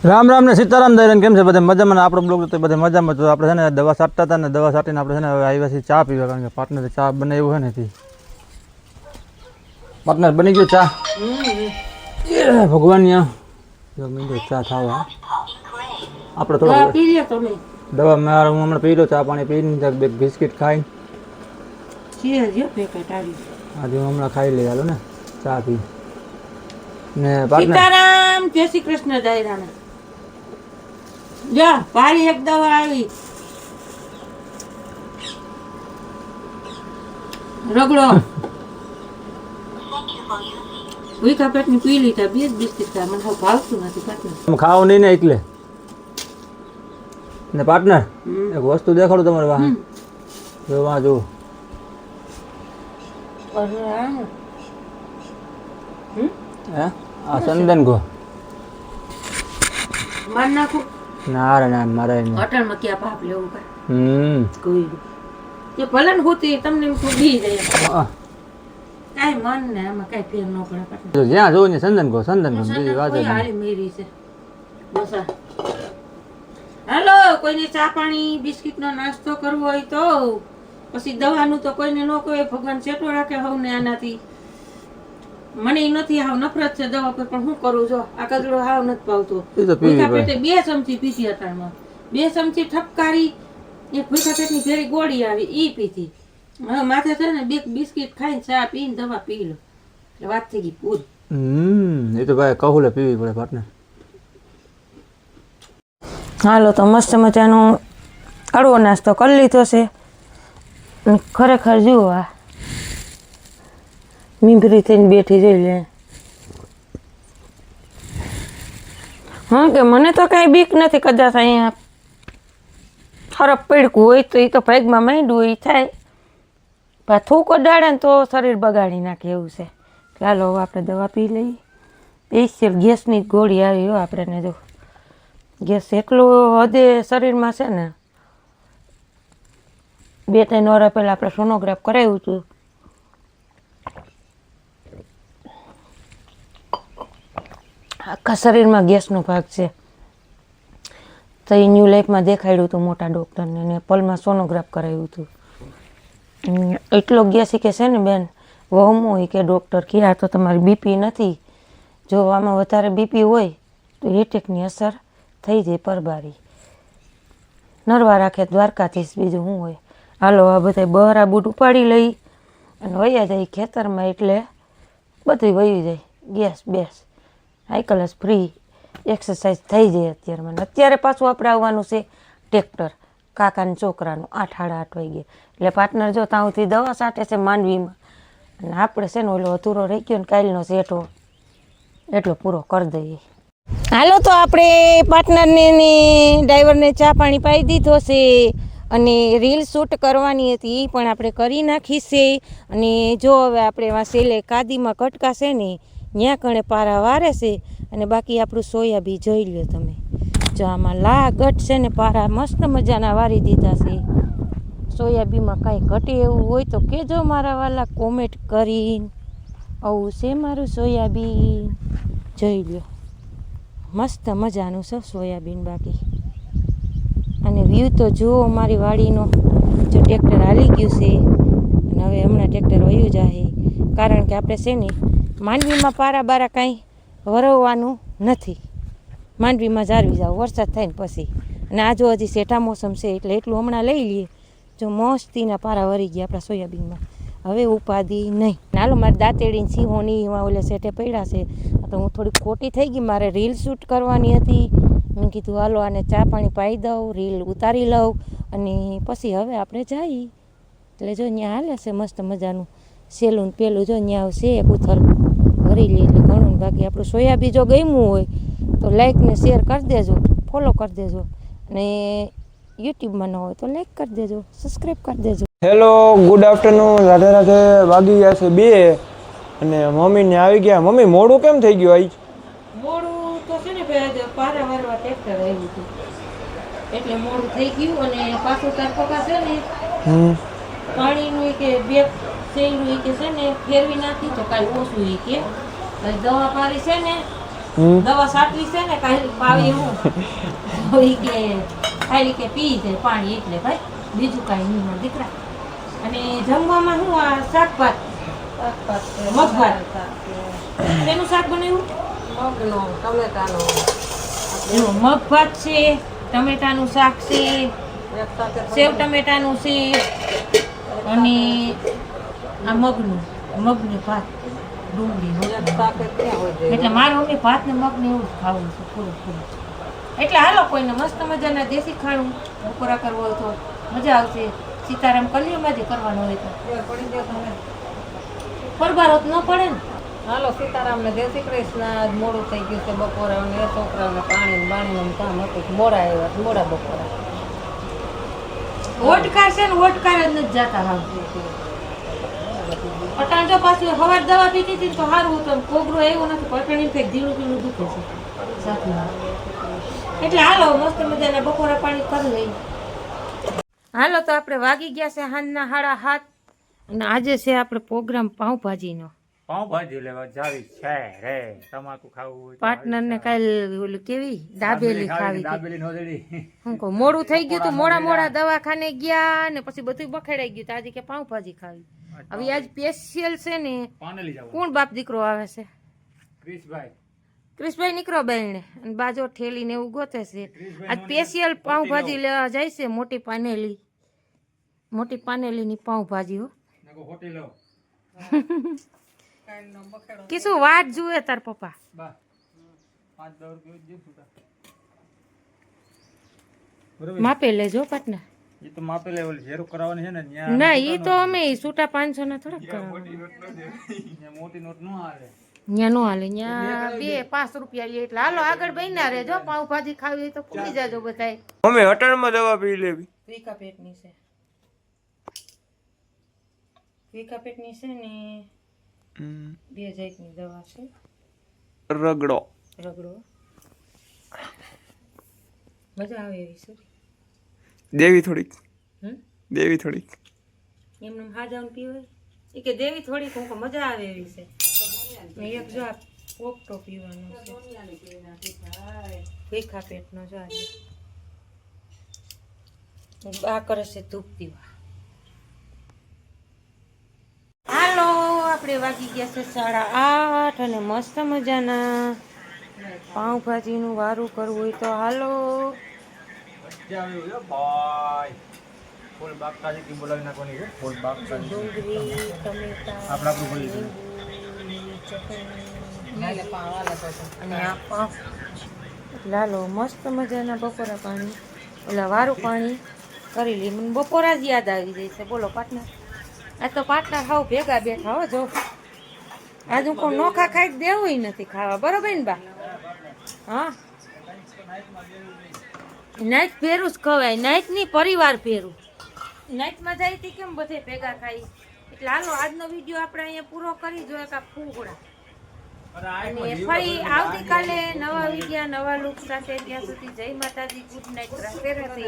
રામ રામ ને સીતારામ દૈરન કેમ છે બધા મજામાં ને આપણો બ્લોગ તો બધા મજામાં તો આપણે છે ને દવા છાંટતા હતા ને દવા છાંટીને આપણે છે ને હવે આવ્યા છીએ ચા પીવા કારણ કે પાર્ટનરે ચા બનાવ્યું હોય ને તે પાર્ટનર બની ગયો ચા ભગવાન ચા ખાવા આપણે થોડો દવા મારે હું હમણાં પી લો ચા પાણી પીને બે બિસ્કિટ ખાઈને આજે હું હમણાં ખાઈ લઈ હાલો ને ચા પી ને પાર્ટનર સીતારામ જય શ્રી કૃષ્ણ દાયરાના જા ભારી એક દવા આવી રગડો ભૂખા પેટની પી લીધા બે જ બિસ્કિટ ખા મને ભાવતું નથી પાર્ટનર ખાવ નહીં ને એટલે ને પાર્ટનર એક વસ્તુ દેખાડું તમારે વાહન જોવા જો આ ચંદન ગો માર નાખું ના રે ના મારે હોટલમાં ક્યાં પાપ લેવું કોઈ કે ભલે ને હોતી તમને એમ બી જાય કાઈ મન ને આમાં કાઈ ફેર ન પડે પાછું જ્યાં જોઉં ને ચંદન ગો બીજી વાત કોઈ હારી મેરી છે બસ હાલો કોઈને ચા પાણી બિસ્કિટ નો નાસ્તો કરવો હોય તો પછી દવાનું તો કોઈને ન કોઈ ભગવાન સેટો રાખે હવ ને આનાથી મને નથી હાવ નફરત છે દવા પર પણ હું કરું જો આ કદડો હાવ નથી ભાવતો ભૂખા પેટે 2 ચમચી પીધી અટાણમાં 2 ચમચી ઠપકારી એક ભૂખા પેટની ભેરી ગોળી આવી ઈ પીધી હવે માથે છે ને 2 બિસ્કિટ ખાઈને ચા પીને દવા પી લો એટલે વાત થઈ ગઈ પૂરી એ તો ભાઈ કહુલે પીવી પડે પાર્ટનર હાલો તો મસ્ત મજાનો કડવો નાસ્તો કરી લીધો છે ખરેખર જુઓ આ મીંભરી થઈને બેઠી જોઈ લે હા કે મને તો કાંઈ બીક નથી કદાચ અહીંયા ખરાબ પડકું હોય તો એ તો ભાગમાં માંડ્યું એ થાય પણ થૂકો ડાળે ને તો શરીર બગાડી નાખે એવું છે ચાલો હવે આપણે દવા પી લઈએ સ્પેશિયલ ગેસની ગોળી આવી હોય આપણે જો ગેસ એટલો હદે શરીરમાં છે ને 2-3 વર્ષ પહેલાં આપણે સોનોગ્રાફ કરાવ્યું હતું આખા શરીરમાં ગેસનો ભાગ છે તો એ ન્યૂ લાઈફમાં દેખાડ્યું હતું મોટા ડૉક્ટરને ને પલમાં સોનોગ્રાફ કરાવ્યું હતું એટલો ગેસ કે છે ને બેન વહમો હોય કે ડૉક્ટર કે આ તો તમારી બીપી નથી જો આમાં વધારે બીપી હોય તો એટેકની અસર થઈ જાય પરબારી નરવા રાખે દ્વારકાધીશ બીજું શું હોય હાલો આ બધા બહરા બૂટ ઉપાડી લઈ અને વયા જાય ખેતરમાં એટલે બધું વયું જાય ગેસ બેસ સાયકલ ફ્રી એક્સરસાઇઝ થઈ જાય અત્યારમાં અત્યારે પાછું આપણે આવવાનું છે ટ્રેક્ટર કાકાના છોકરાનું 8 સાડા 8 વાગે એટલે પાર્ટનર જો ત્યાંથી દવા છાંટે છે માંડવીમાં અને આપણે છે ને ઓલો અધૂરો રહી ગયો ને કાલનો શેઠો એટલો પૂરો કરી દઈએ હાલો તો આપણે પાર્ટનરને ડ્રાઈવરને ચા પાણી પાઈ દીધો છે અને રીલ શૂટ કરવાની હતી એ પણ આપણે કરી નાખી છે અને જો હવે આપણે એમાં સેલે કાદીમાં કટકા છે ને ત્યાં કણે પારા વારે છે અને બાકી આપણું સોયાબી જોઈ લ્યો તમે જો આમાં લાગટ છે ને પારા મસ્ત મજાના વારી દીધા છે સોયાબીમાં કાંઈ ઘટે એવું હોય તો કહેજો મારા વાલા કોમેન્ટ કરીને આવું છે મારું સોયાબીન જોઈ લ્યો મસ્ત મજાનું છે સોયાબીન બાકી અને વ્યૂ તો જુઓ મારી વાડીનો જો ટ્રેક્ટર હાલી ગયું છે અને હવે હમણાં ટ્રેક્ટર વયું જાય કારણ કે આપણે છે ને માંડવીમાં પારા બારા કાંઈ વરવવાનું નથી માંડવીમાં જાળવી જાવ વરસાદ થાય ને પછી અને આ જો હજી શેઠા મોસમ છે એટલે એટલું હમણાં લઈ લઈએ જો મસ્તીના પારા વરી ગયા આપણા સોયાબીનમાં હવે ઉપાધિ નહીં નાલો મારે દાંતેડીને સિંહોની એમાં ઓલે શેઠે પડ્યા છે તો હું થોડી ખોટી થઈ ગઈ મારે રીલ શૂટ કરવાની હતી મેં કીધું હાલો આને ચા પાણી પાઈ દઉં રીલ ઉતારી લઉં અને પછી હવે આપણે જઈએ એટલે જો ત્યાં હાલે છે મસ્ત મજાનું સેલું પેલું જો ત્યાં આવશે કૂથલ ભરી લે એટલે ઘણું બાકી આપણું સોયાબીન જો ગમ્યું હોય તો લાઈક ને શેર કરી દેજો ફોલો કરી દેજો અને યુટ્યુબમાં ન હોય તો લાઈક કરી દેજો સબસ્ક્રાઈબ કરી દેજો hello good afternoon Radhe Radhe વાગી ગયા છે 2 અને મમ્મીને આવી ગયા મમ્મી મોડું કેમ થઈ ગયું આજ મોડું તો છે ને પારા વારવા ટ્રેક્ટર આવ્યું હતું એટલે મોડું થઈ ગયું અને પાછું તાર પપ્પા છે ને પાણીનું કે બે સેલું કે છે ને ફેરવી નાખી તો કાંઈ ઓછું કે દવા પારી છે ને દવા સાટલી છે ને કાંઈ પાવી હું તો ઈ કે ખાલી કે પી જાય પાણી એટલે ભાઈ બીજું કાંઈ નહીં મારા દીકરા. અને જમવામાં શું આ શાકભાત મગભાત શેનું શાક બનાવ્યું? જો મગભાત છે, ટમેટાનું શાક છે, સેવ ટમેટાનું છે અને આ મગની ભાત ડુંગળી એટલે મારે અમે ભાત ને મગ ને એવું જ ખાવું છે થોડું. એટલે હાલો કોઈને મસ્ત મજાના દેશી ખાણું બપોરા કરવો હોય તો મજા આવશે. સીતારામ કલિયુગમાં જ કરવાનો હોય તો પરબારો ન પડે ને. હાલો સીતારામ ને જય શ્રી કૃષ્ણ. આજ મોડું થઈ ગયું છે બપોરા ને છોકરાઓને પાણી બાણીનું કામ હતું. મોડા આવ્યા મોડા બપોરા. ઓટકાર છે ને ઓટકાર જ નથી જાતા હાવ. પટાણ જો પાછું હવાર દવા પીતી હતી તો સારું હતું. કોગરો એવું નથી પટાણી કંઈક ધીરું ધીરું દુખે છે સાથે. એટલે હાલો મસ્ત મજાના બપોરા પાણી કરી લઈએ. હાલો તો આપણે વાગી ગયા છે સાંજના 7:30 અને આજે છે આપણે પ્રોગ્રામ પાઉંભાજીનો. પાઉંભાજી લેવા જાવી છે રે. તમાકુ ખાવું હોય પાર્ટનર ને કાલ ઓલું કેવી દાબેલી ખાવી હતી. દાબેલી નો દેડી. હું કહું મોડું થઈ ગયું તું. મોડા દવાખાને ગયા ને પછી બધું બખેડાઈ ગયું. તો આજે કે પાઉંભાજી ખાવી. હવે આજ સ્પેશિયલ છે ને. પાનેલી જાવ. કોણ બાપ દીકરો આવે છે? ક્રિશભાઈ નીકળો બેને અને બાજો ઠેલી ને એવું ગોતે છે. આજ સ્પેશિયલ પાઉંભાજી લેવા જાય છે. મોટી પાનેલીની પાઉંભાજી હો. કીશું વાટ જુએ તાર પપ્પા. માપે લેજો પાટના. એ તો માપે લેવલ ઝેરો કરાવવાની છે ને. ના ઈ તો અમે છૂટા 500 ના થોડાક કરાવવા. મોટી નોટ નો આવે. ન્યા નો હાલે. ન્યા 2-5 રૂપિયા લે એટલે હાલો આગળ બન્યા રહેજો. પાઉંભાજી ખાવી હોય તો પૂરી જાજો બધાય. મમ્મી હોટલમાં દવા પી લેવી. વીકા પેટની છે. વીકા પેટની છે ને 2 જાતની દવા છે. રગડો મજા આવે એવી છે. દેવી થોડીક એમને હાજાውን પીવાય એ કે દેવી થોડીક હું મજા આવે એવી છે. ને એક જો આ પોપટો પીવાનો છે વીખા પેટનો. જો આજે આ કરે છે ધૂપ પીવા. હાલો આપણે વાગી ગયા છે 8:30 અને મસ્ત મજાના પાઉંભાજીનું વારું કરવું હોય તો હાલો. ફૂલ બાગકાજી કી બોલાવી નાખવાની છે. ફૂલ બાગકાજી ડુંગળી ટમેટા આપણા પર બોલી દે. અને આ પાઉં લાલો મસ્ત મજાના બપોરા પાણી ઓલા વારું પાણી કરી લઈએ. મને બપોરા જ યાદ આવી જાય છે. બોલો પાટના. આ તો પાટના ખાવ ભેગા બેઠા હો. જો આજ હું કોઈ નોખા ખાઈ દેવું નથી ખાવા. બરોબર ને બા? હા નાઈટ ફેરું જ ખવાય. નાઈટ ની પરિવાર ફેરું. નાઈટમાં જાય તે કેમ બધે ભેગા ખાઈ. એટલે હાલો આજનો વિડીયો આપણે અહીંયા પૂરો કરી જોઈએ કા ફૂગડા. અને ફરી આવતીકાલે નવા વિડીયો નવા લુક સાથે. ત્યાં સુધી જય માતાજી. Good night. રાતે રાતે.